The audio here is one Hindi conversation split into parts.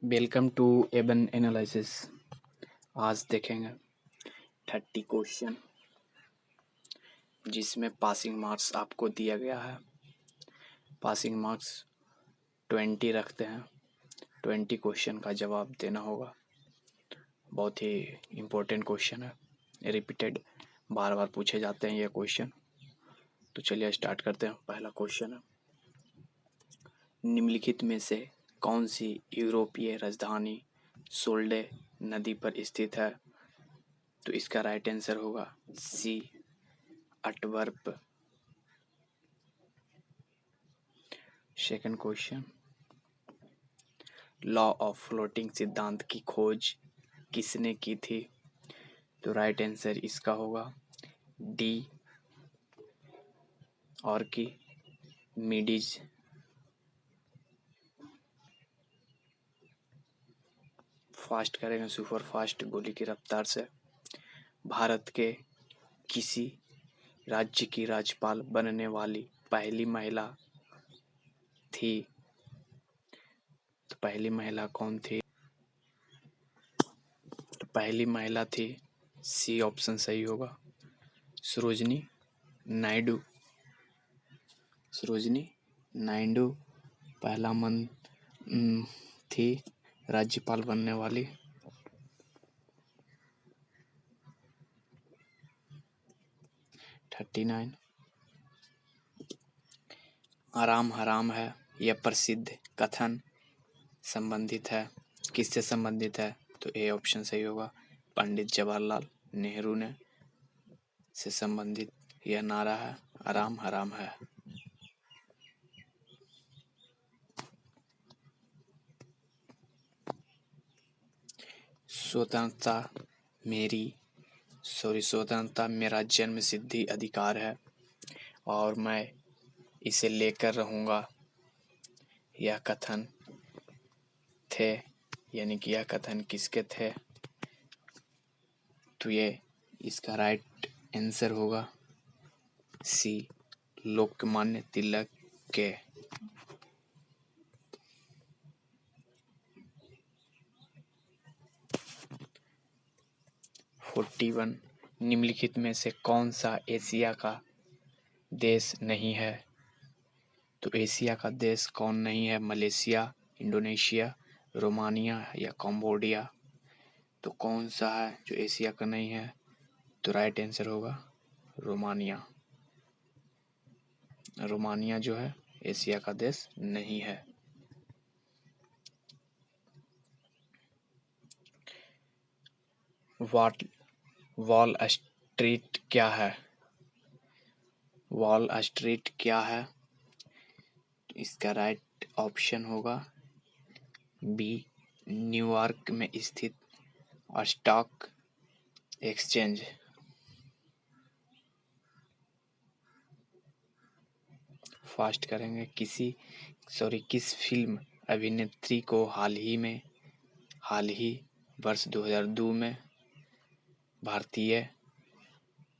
Welcome to एबन analysis. आज देखेंगे 30 क्वेश्चन जिसमें पासिंग मार्क्स आपको दिया गया है। पासिंग मार्क्स 20 रखते हैं। 20 क्वेश्चन का जवाब देना होगा। बहुत ही इम्पोर्टेंट क्वेश्चन है, रिपीटेड बार बार पूछे जाते हैं ये क्वेश्चन। तो चलिए स्टार्ट करते हैं। पहला क्वेश्चन है, निम्नलिखित में से कौन सी यूरोपीय राजधानी सोल्डे नदी पर स्थित है? तो इसका राइट आंसर होगा C, Antwerp. Second question, law of floating सिद्धांत की खोज किसने की थी? तो राइट आंसर इसका होगा डी, और की मीडिज। फास्ट करेंगे, सुपर फास्ट गोली की रफ्तार से। भारत के किसी राज्य की राज्यपाल बनने वाली पहली महिला थी? तो पहली महिला कौन थी? तो पहली महिला थी, सी ऑप्शन सही होगा, सरोजिनी नायडू। सरोजिनी नायडू पहला थी राज्यपाल बनने वाली। थर्टी 39, आराम हराम है यह प्रसिद्ध कथन संबंधित है, किससे संबंधित है? तो ए ऑप्शन सही होगा, पंडित जवाहरलाल नेहरू ने से संबंधित यह नारा है, आराम हराम है। स्वतंत्रता मेरा जन्म सिद्धि अधिकार है और मैं इसे लेकर रहूंगा, यह कथन थे, यानी कि यह कथन किसके थे? तो ये इसका राइट आंसर होगा सी, लोकमान्य तिलक के। फोर्टी 41, निम्नलिखित में से कौन सा एशिया का देश नहीं है? तो एशिया का देश कौन नहीं है? मलेशिया, इंडोनेशिया, रोमानिया या कंबोडिया। तो कौन सा है जो एशिया का नहीं है? तो राइट आंसर होगा रोमानिया। रोमानिया जो है एशिया का देश नहीं है। वॉल स्ट्रीट क्या है? वॉल स्ट्रीट क्या है? इसका राइट ऑप्शन होगा बी, न्यूयॉर्क में स्थित स्टॉक एक्सचेंज। फास्ट करेंगे। किस फिल्म अभिनेत्री को हाल ही वर्ष 2002 में भारतीय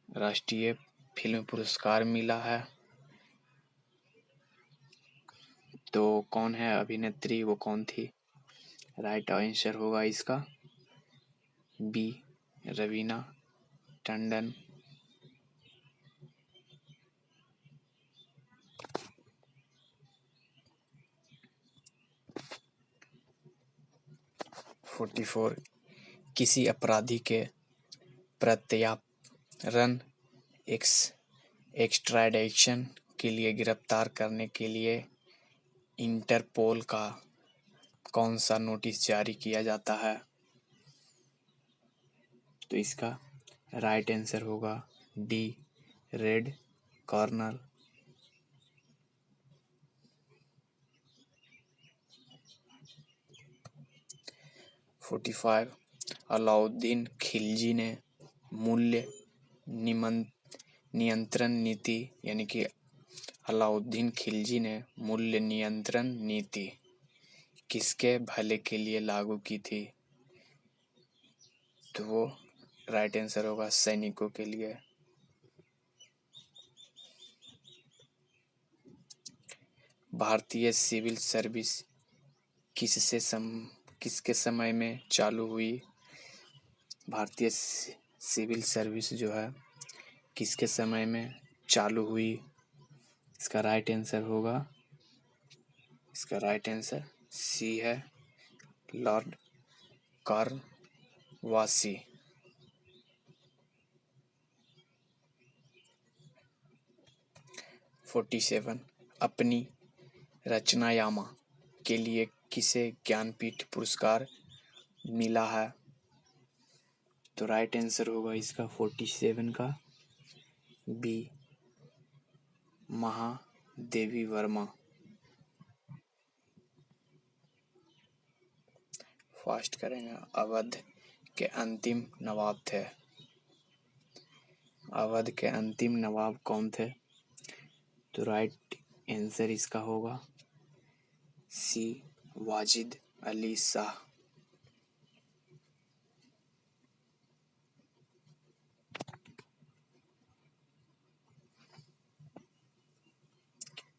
राष्ट्रीय फिल्म पुरस्कार मिला है? तो कौन है अभिनेत्री, वो कौन थी? राइट आंसर होगा इसका बी, रवीना टंडन। फोर्टी 44, किसी अपराधी के प्रत्यार्पण एक्स्ट्राडिशन के लिए गिरफ्तार करने के लिए इंटरपोल का कौन सा नोटिस जारी किया जाता है? तो इसका राइट आंसर होगा D, red corner. Forty 45, Alauddin Khilji ने मूल्य नियंत्रण नीति, यानी कि अलाउद्दीन खिलजी ने मूल्य नियंत्रण नीति किसके भले के लिए लागू की थी? तो वो राइट आंसर होगा सैनिकों के लिए। भारतीय सिविल सर्विस किसके समय में चालू हुई? भारतीय सिविल सर्विस जो है किसके समय में चालू हुई? इसका राइट आंसर होगा, इसका राइट आंसर सी है, लॉर्ड कॉर्नवालिस। 47 अपनी रचनायामा के लिए किसे ज्ञानपीठ पुरस्कार मिला है? तो राइट आंसर होगा इसका 47 का बी, महादेवी वर्मा। फास्ट करेंगे। अवध के अंतिम नवाब थे। अवध के अंतिम नवाब कौन थे? तो राइट आंसर इसका होगा सी, वाजिद अली शाह।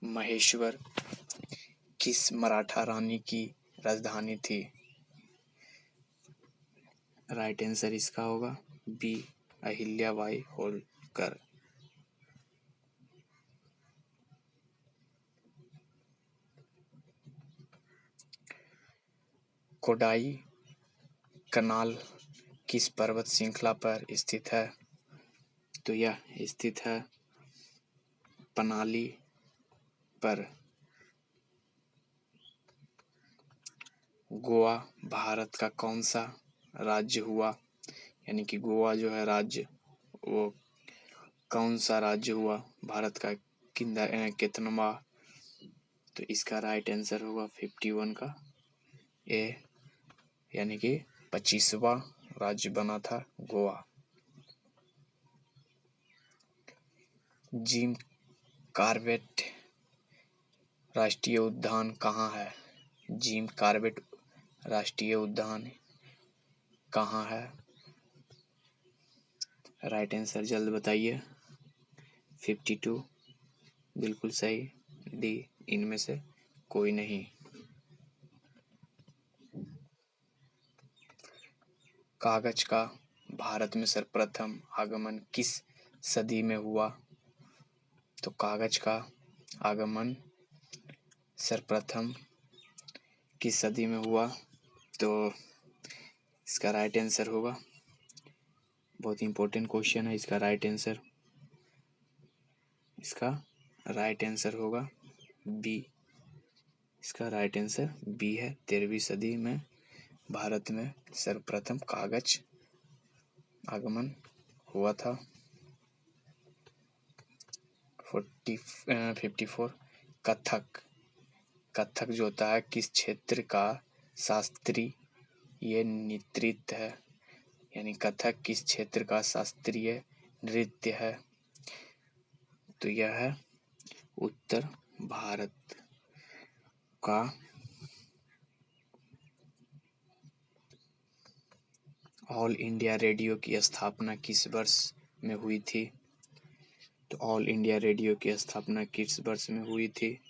महेश्वर किस मराठा रानी की राजधानी थी? राइट आंसर इसका होगा बी, अहिल्याबाई होलकर। कोडाई कनाल किस पर्वत श्रृंखला पर स्थित है? तो यह स्थित है पनाली पर। गोवा भारत का कौन सा राज्य हुआ? यानी कि गोवा जो है राज्य, वो कौन सा राज्य हुआ भारत का कितनवा? तो इसका राइट आंसर होगा 51 का ए, यानी कि 25वां राज्य बना था गोवा। जिम कॉर्बेट राष्ट्रीय उद्यान कहाँ है? जिम कॉर्बेट राष्ट्रीय उद्यान कहाँ है? राइट आंसर जल्द बताइए। 52 बिल्कुल सही, डी इनमें से कोई नहीं। कागज का भारत में सर्वप्रथम आगमन किस सदी में हुआ? तो कागज का आगमन सर्वप्रथम किस सदी में हुआ? तो इसका राइट आंसर होगा, बहुत इंपॉर्टेंट क्वेश्चन है, इसका राइट आंसर, इसका राइट आंसर होगा बी। इसका राइट आंसर बी है, 13वीं सदी में भारत में सर्वप्रथम कागज आगमन हुआ था। 54 कथक जो होता है किस क्षेत्र का शास्त्रीय नृत्य है? यानी कथक किस क्षेत्र का शास्त्रीय नृत्य है? तो यह है उत्तर भारत का। ऑल इंडिया रेडियो की स्थापना किस वर्ष में हुई थी? तो ऑल इंडिया रेडियो की स्थापना किस वर्ष में हुई थी?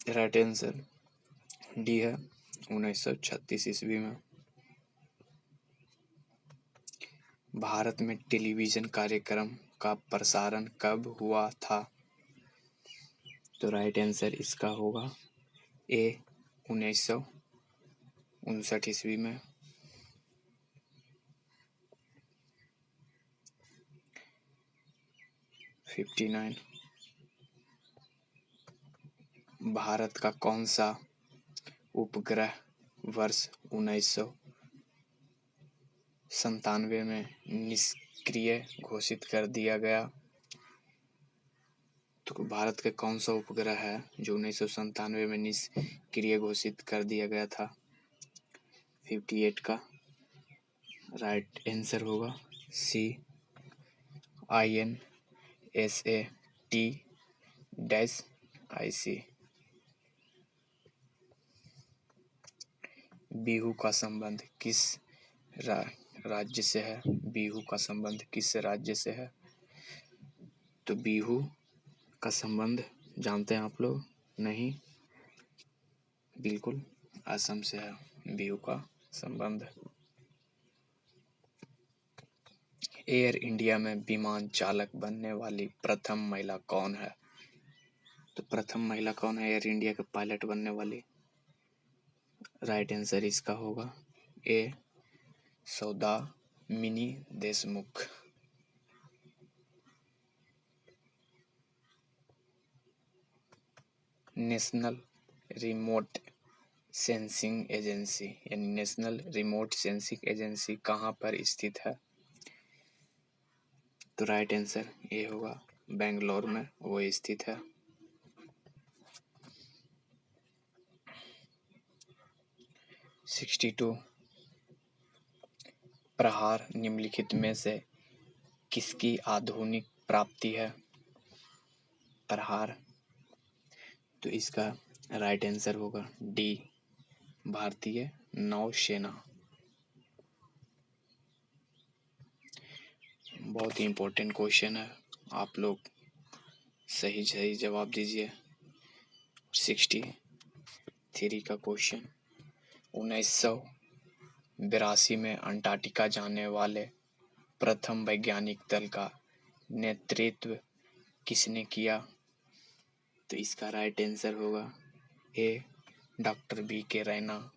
राइट आंसर डी है, 1936 ईस्वी में। भारत में टेलीविजन कार्यक्रम का प्रसारण कब हुआ था? तो राइट आंसर इसका होगा ए, 1959 ईस्वी में। भारत का कौन सा उपग्रह वर्ष 1997 में निष्क्रिय घोषित कर दिया गया? तो भारत का कौन सा उपग्रह है जो 1997 में निष्क्रिय घोषित कर दिया गया था? 58 का राइट आंसर होगा सी, INSAT-IC। बिहू का संबंध किस राज्य से है? बिहू का संबंध किस राज्य से है? तो बिहू का संबंध जानते हैं आप लोग? नहीं, बिल्कुल असम से है बिहू का संबंध। एयर इंडिया में विमान चालक बनने वाली प्रथम महिला कौन है? तो प्रथम महिला कौन है एयर इंडिया के पायलट बनने वाली? राइट आंसर इसका होगा A Saudamini Deshmukh. National remote sensing agency यानी नेशनल रिमोट सेंसिंग एजेंसी कहाँ पर स्थित है? तो राइट आंसर ये होगा बेंगलोर में वो स्थित है। (62) प्रहार निम्नलिखित में से किसकी आधुनिक प्राप्ति है? प्रहार, तो इसका राइट आंसर होगा डी भारतीय नौसेना। बहुत ही इम्पोर्टेंट क्वेश्चन है, आप लोग सही सही जवाब दीजिए। 63 का क्वेश्चन, 1982 में अंटार्कटिका जाने वाले प्रथम वैज्ञानिक दल का नेतृत्व किसने किया? तो इसका राइट आंसर होगा ए डॉक्टर वी.के. रैना।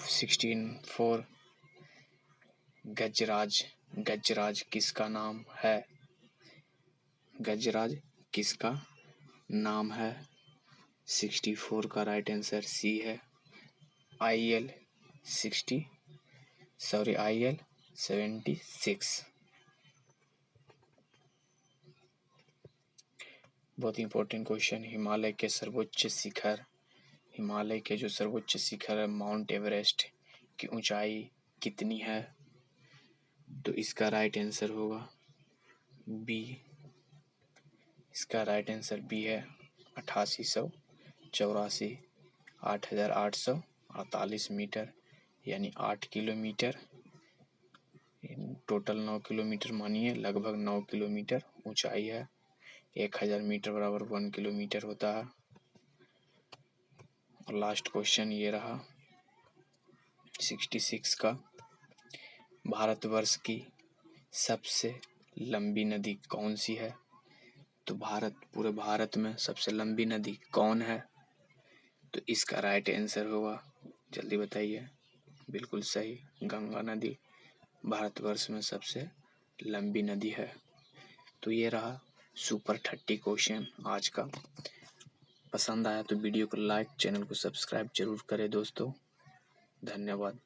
(64) गजराज, गजराज किसका नाम है? गजराज किसका नाम है? 64 का राइट आंसर सी है IL 76। बहुत इंपॉर्टेंट क्वेश्चन, हिमालय के सर्वोच्च शिखर, हिमालय के जो सर्वोच्च शिखर है माउंट एवरेस्ट की ऊंचाई कितनी है? तो इसका राइट आंसर होगा बी, इसका राइट आंसर बी है 8884 8848 मीटर यानी 8 किलोमीटर। टोटल 9 किलोमीटर मानिए, लगभग 9 किलोमीटर ऊंचाई है। 1000 मीटर बराबर 1 किलोमीटर होता है। और लास्ट क्वेश्चन ये रहा 66 का, भारतवर्ष की सबसे लंबी नदी कौन सी है? तो पूरे भारत में सबसे लंबी नदी कौन है? तो इसका राइट आंसर होगा, जल्दी बताइए। बिल्कुल सही, गंगा नदी भारतवर्ष में सबसे लंबी नदी है। तो ये रहा सुपर 30 क्वेश्चन आज का। पसंद आया तो वीडियो को लाइक, चैनल को सब्सक्राइब जरूर करें दोस्तों। धन्यवाद।